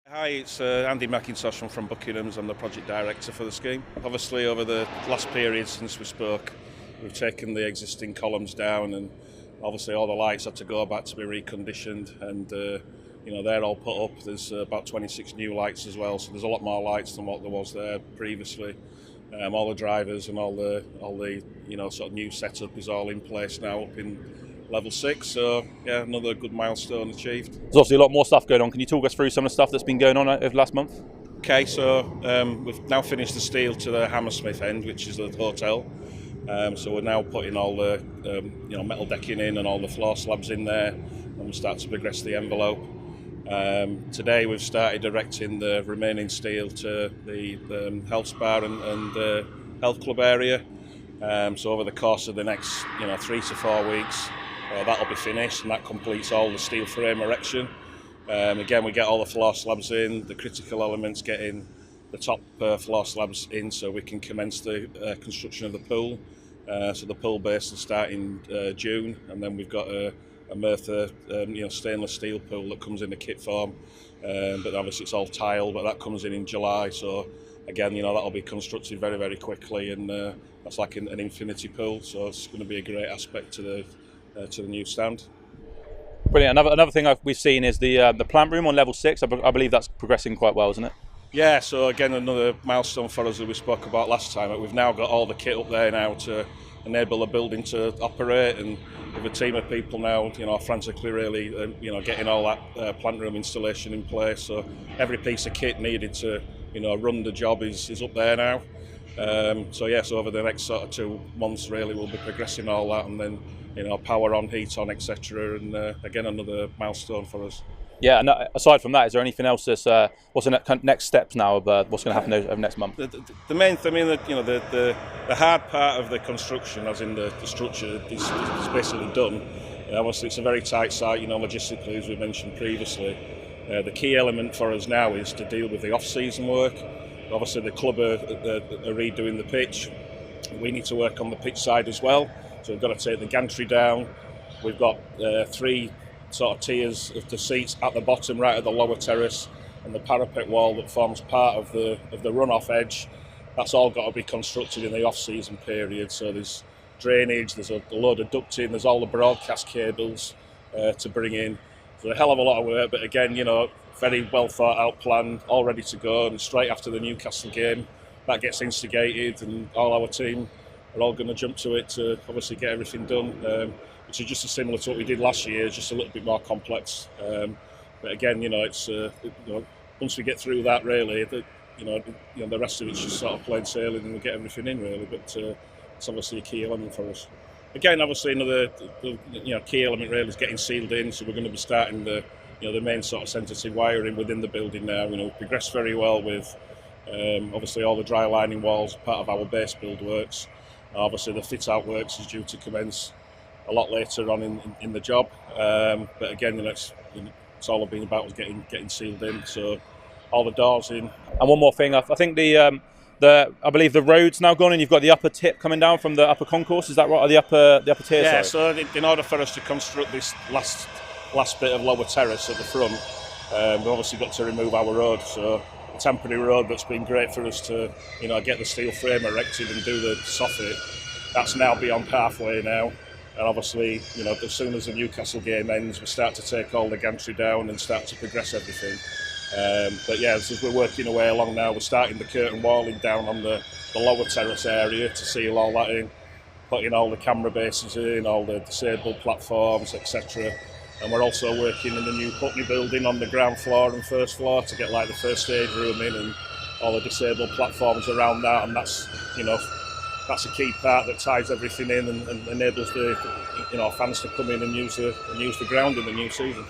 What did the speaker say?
Hi, it's Andy Mackintosh. I'm from Buckingham's. I'm the project director for the scheme. Obviously, over the last period since we spoke, we've taken the existing columns down, and obviously all the lights had to go back to be reconditioned, and they're all put up. There's about 26 new lights as well, so there's a lot more lights than what there was there previously. All the drivers and all the sort of new setup is all in place now up in level 6, so yeah, another good milestone achieved. There's obviously a lot more stuff going on. Can you talk us through some of the stuff that's been going on over the last month? Okay, so we've now finished the steel to the Hammersmith end, which is the hotel. So we're now putting all the metal decking in and all the floor slabs in there, and we'll start to progress the envelope. Today we've started erecting the remaining steel to the health spa and health club area. So over the course of the next 3 to 4 weeks, that'll be finished, and that completes all the steel frame erection. Again, we get all the floor slabs in, the critical elements getting the top floor slabs in, so we can commence the construction of the pool. So the pool base will start in June, and then we've got a Merthyr stainless steel pool that comes in the kit form. But obviously it's all tile, but that comes in July. So again, that'll be constructed very, very quickly, and that's like an infinity pool. So it's going to be a great aspect to the new stand. Brilliant. Another thing we've seen is the plant room on level 6. I believe that's progressing quite well, isn't it? Yeah, so again, another milestone for us that we spoke about last time. We've now got all the kit up there now to enable the building to operate, and with a team of people now, frantically really, getting all that plant room installation in place. So every piece of kit needed to, run the job is up there now. So over the next sort of 2 months, really, we'll be progressing all that, and then, power on, heat on, etc. And again, another milestone for us. Yeah, and aside from that, is there anything else that's what's the next steps now of what's going to happen over next month? The main thing, the hard part of the construction, as in the structure, is basically done. Obviously, it's a very tight site, logistically, as we mentioned previously. The key element for us now is to deal with the off-season work. Obviously, the club are redoing the pitch. We need to work on the pitch side as well. So we've got to take the gantry down. We've got 3 sort of tiers of the seats at the bottom right of the lower terrace, and the parapet wall that forms part of the runoff edge. That's all got to be constructed in the off-season period. So there's drainage, there's a load of ducting, there's all the broadcast cables to bring in. So a hell of a lot of work, but again, very well thought out plan, all ready to go. And straight after the Newcastle game, that gets instigated, and all our team are all going to jump to it to obviously get everything done. Which is just as similar to what we did last year, just a little bit more complex. But again, it's once we get through that, really, the rest of it's just sort of plain sailing, and we get everything in, really. But it's obviously a key element for us. Again, obviously another key element really is getting sealed in. So we're going to be starting the main sort of sensitive wiring within the building now. We've progressed very well with obviously all the dry lining walls, part of our base build works. Obviously the fit out works is due to commence a lot later on in the job, but again, it's all been about getting sealed in. So all the doors in. And one more thing, I think I believe the road's now gone, and you've got the upper tip coming down from the upper concourse. Is that right? Or the upper tier? Yeah. Sorry. So in order for us to construct this last bit of lower terrace at the front, we've obviously got to remove our road. So a temporary road that's been great for us to get the steel frame erected and do the soffit. That's now beyond halfway now. And obviously, as soon as the Newcastle game ends, we start to take all the gantry down and start to progress everything. But yeah, as we're working our way along now, we're starting the curtain walling down on the lower terrace area to seal all that in, putting all the camera bases in, all the disabled platforms, etc. And we're also working in the new Putney building on the ground floor and first floor to get like the first aid room in and all the disabled platforms around that. And that's a key part that ties everything in and enables the fans to come in and use the ground in the new season.